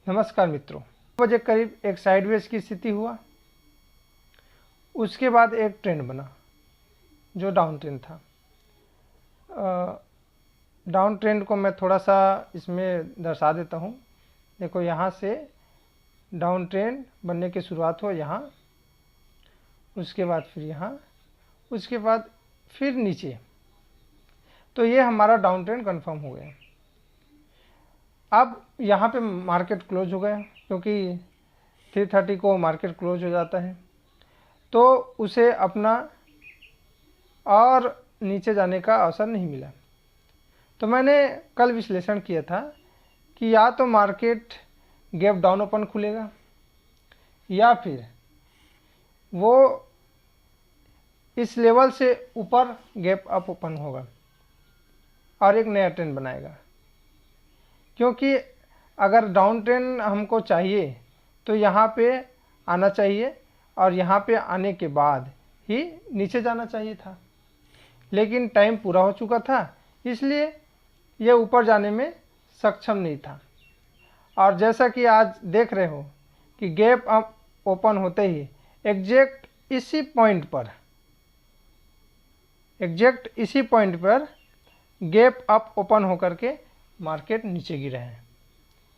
नमस्कार मित्रों, बजे करीब एक साइडवेज की स्थिति हुआ। उसके बाद एक ट्रेंड बना जो डाउन ट्रेंड था। डाउन ट्रेंड को मैं थोड़ा सा इसमें दर्शा देता हूँ। देखो, यहाँ से डाउन ट्रेंड बनने की शुरुआत हो यहाँ, उसके बाद फिर यहाँ, उसके बाद फिर नीचे। तो ये हमारा डाउन ट्रेंड कंफर्म हो गया। अब यहाँ पे मार्केट क्लोज हो गया, क्योंकि 3:30 को मार्केट क्लोज हो जाता है। तो उसे अपना और नीचे जाने का अवसर नहीं मिला। तो मैंने कल विश्लेषण किया था कि या तो मार्केट गैप डाउन ओपन खुलेगा या फिर वो इस लेवल से ऊपर गैप अप ओपन होगा और एक नया ट्रेंड बनाएगा। क्योंकि अगर डाउन ट्रेंड हमको चाहिए तो यहाँ पे आना चाहिए और यहाँ पे आने के बाद ही नीचे जाना चाहिए था, लेकिन टाइम पूरा हो चुका था, इसलिए ये ऊपर जाने में सक्षम नहीं था। और जैसा कि आज देख रहे हो कि गैप अप ओपन होते ही एग्जैक्ट इसी पॉइंट पर गैप अप ओपन होकर के मार्केट नीचे गिरे हैं।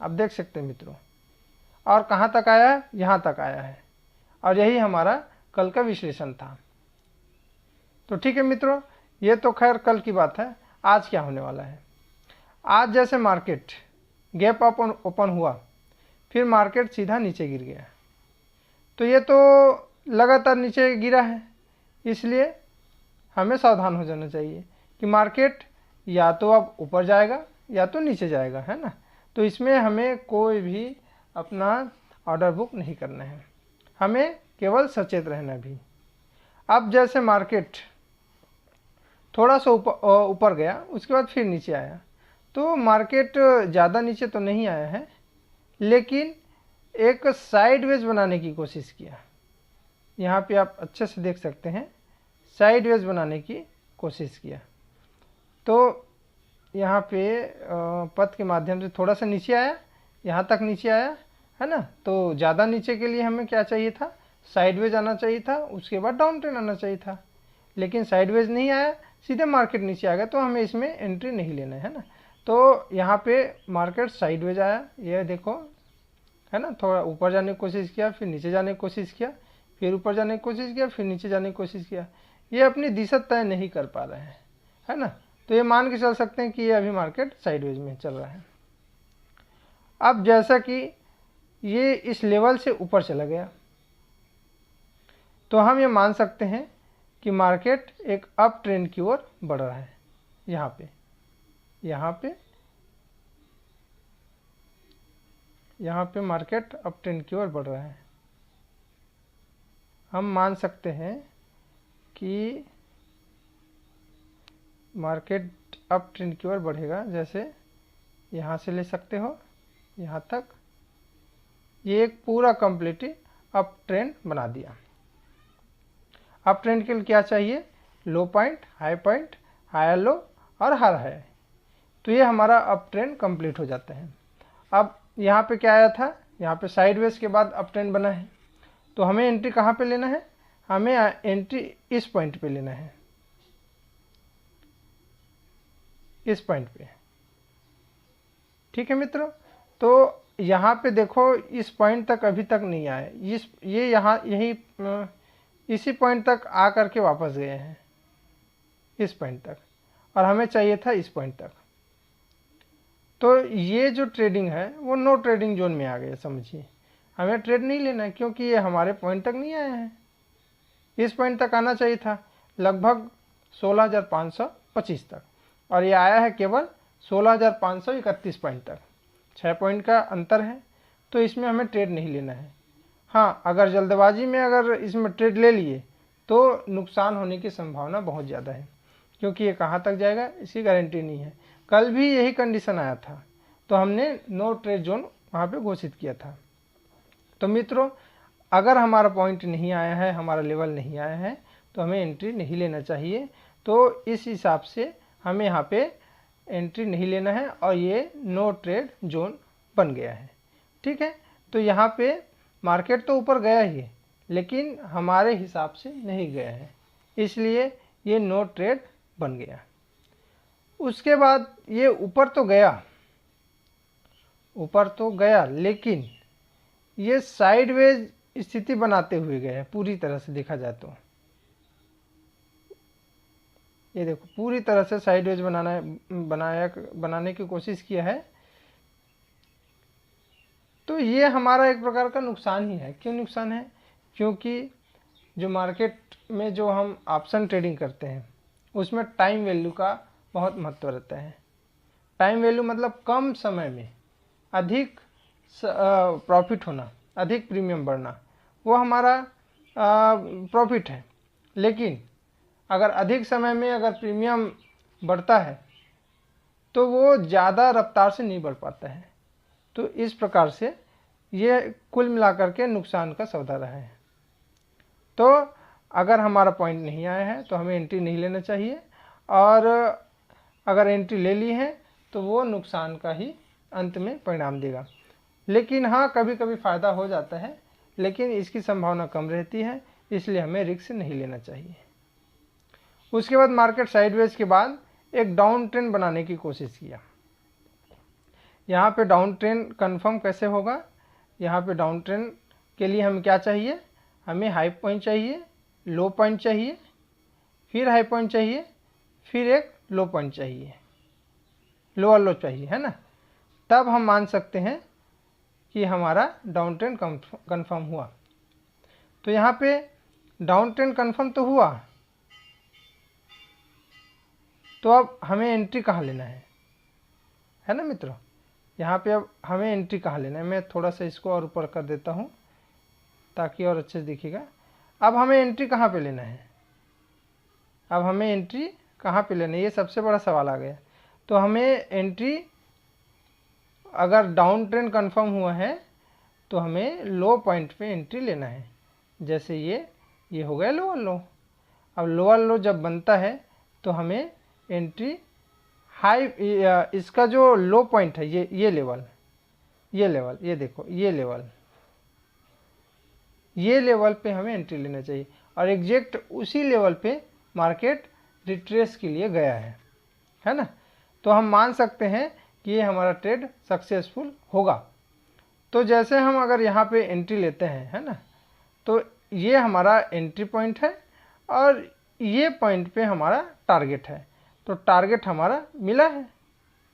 आप देख सकते हैं मित्रों, और कहाँ तक आया है? यहाँ तक आया है। और यही हमारा कल का विश्लेषण था। तो ठीक है मित्रों, ये तो खैर कल की बात है। आज क्या होने वाला है? आज जैसे मार्केट गैप अप ओपन हुआ, फिर मार्केट सीधा नीचे गिर गया। तो ये तो लगातार नीचे गिरा है, इसलिए हमें सावधान हो जाना चाहिए कि मार्केट या तो अब ऊपर जाएगा या तो नीचे जाएगा, है ना। तो इसमें हमें कोई भी अपना ऑर्डर बुक नहीं करना है, हमें केवल सचेत रहना भी। अब जैसे मार्केट थोड़ा सा ऊपर गया, उसके बाद फिर नीचे आया। तो मार्केट ज़्यादा नीचे तो नहीं आया है, लेकिन एक साइडवेज बनाने की कोशिश किया। यहाँ पे आप अच्छे से देख सकते हैं, साइडवेज बनाने की कोशिश किया। तो यहाँ पे पथ के माध्यम से थोड़ा सा नीचे आया, यहाँ तक नीचे आया, है ना। तो ज़्यादा नीचे के लिए हमें क्या चाहिए था? साइडवेज आना चाहिए था, उसके बाद डाउन ट्रेंड आना चाहिए था। लेकिन साइडवेज नहीं आया, सीधे मार्केट नीचे आ गया, तो हमें इसमें एंट्री नहीं लेना है ना। तो यहाँ पे मार्केट साइडवेज आया, ये देखो, है ना। थोड़ा ऊपर जाने की कोशिश किया, फिर नीचे जाने की कोशिश किया, फिर ऊपर जाने की कोशिश किया, फिर नीचे जाने की कोशिश किया। ये अपनी दिशा तय नहीं कर पा रहे हैं, है ना। तो ये मान के चल सकते हैं कि ये अभी मार्केट साइडवेज में चल रहा है। अब जैसा कि ये इस लेवल से ऊपर चला गया, तो हम ये मान सकते हैं कि मार्केट एक अप ट्रेंड की ओर बढ़ रहा है। यहाँ पे मार्केट अप ट्रेंड की ओर बढ़ रहा है। हम मान सकते हैं कि मार्केट अप ट्रेंड की ओर बढ़ेगा। जैसे यहाँ से ले सकते हो यहाँ तक, ये एक पूरा कंप्लीटली अप ट्रेंड बना दिया। अप ट्रेंड के लिए क्या चाहिए? लो पॉइंट, हायर लो और हायर हाई। तो ये हमारा अप ट्रेंड कंप्लीट हो जाता है। अब यहाँ पे क्या आया था? यहाँ पे साइडवेज के बाद अप ट्रेंड बना है। तो हमें एंट्री कहाँ पे लेना है? हमें एंट्री इस पॉइंट पे लेना है, इस पॉइंट पे। ठीक है मित्रों, तो यहाँ पे देखो, इस पॉइंट तक अभी तक नहीं आए। ये यहाँ इसी पॉइंट तक आ करके वापस गए हैं, इस पॉइंट तक, और हमें चाहिए था इस पॉइंट तक। तो ये जो ट्रेडिंग है वो नो ट्रेडिंग जोन में आ गया, समझिए। हमें ट्रेड नहीं लेना है, क्योंकि ये हमारे पॉइंट तक नहीं आया है। इस पॉइंट तक आना चाहिए था, लगभग 16,525 तक, और ये आया है केवल 16,531 पॉइंट तक। 6 पॉइंट का अंतर है, तो इसमें हमें ट्रेड नहीं लेना है। हाँ, अगर जल्दबाजी में अगर इसमें ट्रेड ले लिए तो नुकसान होने की संभावना बहुत ज़्यादा है, क्योंकि ये कहाँ तक जाएगा इसकी गारंटी नहीं है। कल भी यही कंडीशन आया था, तो हमने नो ट्रेड जोन वहाँ पे घोषित किया था। तो मित्रों, अगर हमारा पॉइंट नहीं आया है, हमारा लेवल नहीं आया है, तो हमें एंट्री नहीं लेना चाहिए। तो इस हिसाब से हमें यहाँ पे एंट्री नहीं लेना है, और ये नो ट्रेड जोन बन गया है। ठीक है। तो यहाँ पे मार्केट तो ऊपर गया ही है, लेकिन हमारे हिसाब से नहीं गया है, इसलिए ये नो ट्रेड बन गया। उसके बाद ये ऊपर तो गया, लेकिन ये साइडवेज स्थिति बनाते हुए गए हैं पूरी तरह से देखा जाए तो। ये देखो पूरी तरह से साइडवेज बनाने की कोशिश किया है। तो ये हमारा एक प्रकार का नुकसान ही है। क्यों नुकसान है? क्योंकि जो मार्केट में जो हम ऑप्शन ट्रेडिंग करते हैं उसमें टाइम वैल्यू का बहुत महत्व रहता है। टाइम वैल्यू मतलब कम समय में अधिक प्रॉफिट होना, अधिक प्रीमियम बढ़ना, वो हमारा प्रॉफिट है। लेकिन अगर अधिक समय में अगर प्रीमियम बढ़ता है तो वो ज़्यादा रफ्तार से नहीं बढ़ पाता है। तो इस प्रकार से ये कुल मिलाकर के नुकसान का सौदा रहा है। तो अगर हमारा पॉइंट नहीं आया है तो हमें एंट्री नहीं लेना चाहिए, और अगर एंट्री ले ली है तो वो नुकसान का ही अंत में परिणाम देगा। लेकिन हाँ, कभी कभी फ़ायदा हो जाता है, लेकिन इसकी संभावना कम रहती है, इसलिए हमें रिस्क नहीं लेना चाहिए। उसके बाद मार्केट साइडवेज के बाद एक डाउन ट्रेंड बनाने की कोशिश किया। यहाँ पे डाउन ट्रेंड कंफर्म कैसे होगा? यहाँ पे डाउन ट्रेंड के लिए हमें क्या चाहिए? हमें हाई पॉइंट चाहिए, लो पॉइंट चाहिए, फिर हाई पॉइंट चाहिए, फिर एक लो पॉइंट चाहिए, लोअर लो चाहिए, है ना। तब हम मान सकते हैं कि हमारा डाउन ट्रेंड कंफर्म हुआ। तो यहाँ पे डाउन ट्रेंड कंफर्म तो हुआ, तो अब हमें एंट्री कहाँ लेना है ना मित्रों। यहाँ पे अब हमें एंट्री कहाँ लेना है? मैं थोड़ा सा इसको और ऊपर कर देता हूँ ताकि और अच्छे से दिखेगा। अब हमें एंट्री कहाँ पे लेना है? अब हमें एंट्री कहाँ पे लेना है, ये सबसे बड़ा सवाल आ गया। तो हमें एंट्री, अगर डाउन ट्रेंड कंफर्म हुआ है तो हमें लो पॉइंट पे एंट्री लेना है। जैसे ये हो गया लोअर लो। अब लोअर लो जब बनता है तो हमें एंट्री हाई, इसका जो लो पॉइंट है ये लेवल, ये देखो ये लेवल पे हमें एंट्री लेना चाहिए, और एग्जैक्ट उसी लेवल पे मार्केट रिट्रेस के लिए गया है ना। तो हम मान सकते हैं कि ये हमारा ट्रेड सक्सेसफुल होगा। तो जैसे हम अगर यहाँ पे एंट्री लेते हैं, है ना, तो ये हमारा एंट्री पॉइंट है और ये पॉइंट पे हमारा टारगेट है। तो टारगेट हमारा मिला है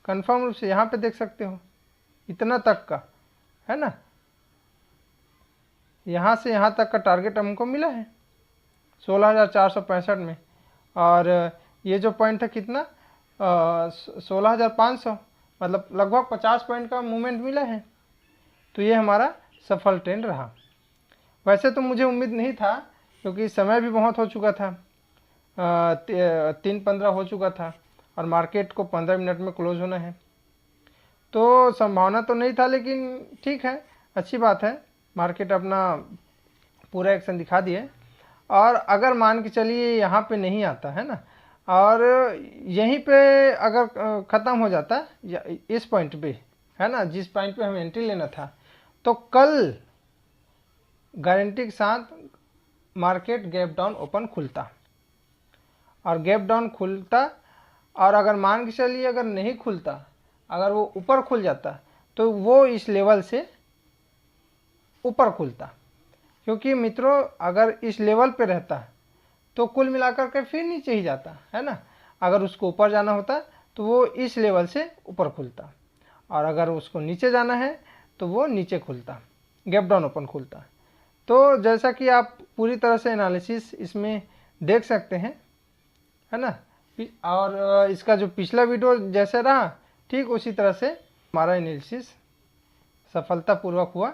कंफर्म रूप से, यहाँ पे देख सकते हो इतना तक का, है ना, यहाँ से यहाँ तक का टारगेट हमको मिला है 16,465 में। और ये जो पॉइंट था कितना, 16,500, मतलब लगभग 50 पॉइंट का मूवमेंट मिला है। तो ये हमारा सफल ट्रेंड रहा। वैसे तो मुझे उम्मीद नहीं था, क्योंकि समय भी बहुत हो चुका था, 3:15 हो चुका था और मार्केट को 15 मिनट में क्लोज होना है। तो संभावना तो नहीं था, लेकिन ठीक है, अच्छी बात है, मार्केट अपना पूरा एक्शन दिखा दिए। और अगर मान के चलिए यहाँ पे नहीं आता है ना, और यहीं पे अगर ख़त्म हो जाता इस पॉइंट पे, है ना, जिस पॉइंट पे हमें एंट्री लेना था, तो कल गारंटी के साथ मार्केट गैप डाउन ओपन खुलता, और गैप डाउन खुलता, और अगर मान के चलिए अगर नहीं खुलता, अगर वो ऊपर खुल जाता, तो वो इस लेवल से ऊपर खुलता। क्योंकि मित्रों अगर इस लेवल पे रहता तो कुल मिलाकर के फिर नीचे ही जाता, है ना। अगर उसको ऊपर जाना होता तो वो इस लेवल से ऊपर खुलता, और अगर उसको नीचे जाना है तो वो नीचे खुलता, गैप डाउन ओपन खुलता। तो जैसा कि आप पूरी तरह से एनालिसिस इसमें देख सकते हैं, है ना। और इसका जो पिछला वीडियो जैसे रहा ठीक उसी तरह से हमारा एनालिसिस सफलतापूर्वक हुआ।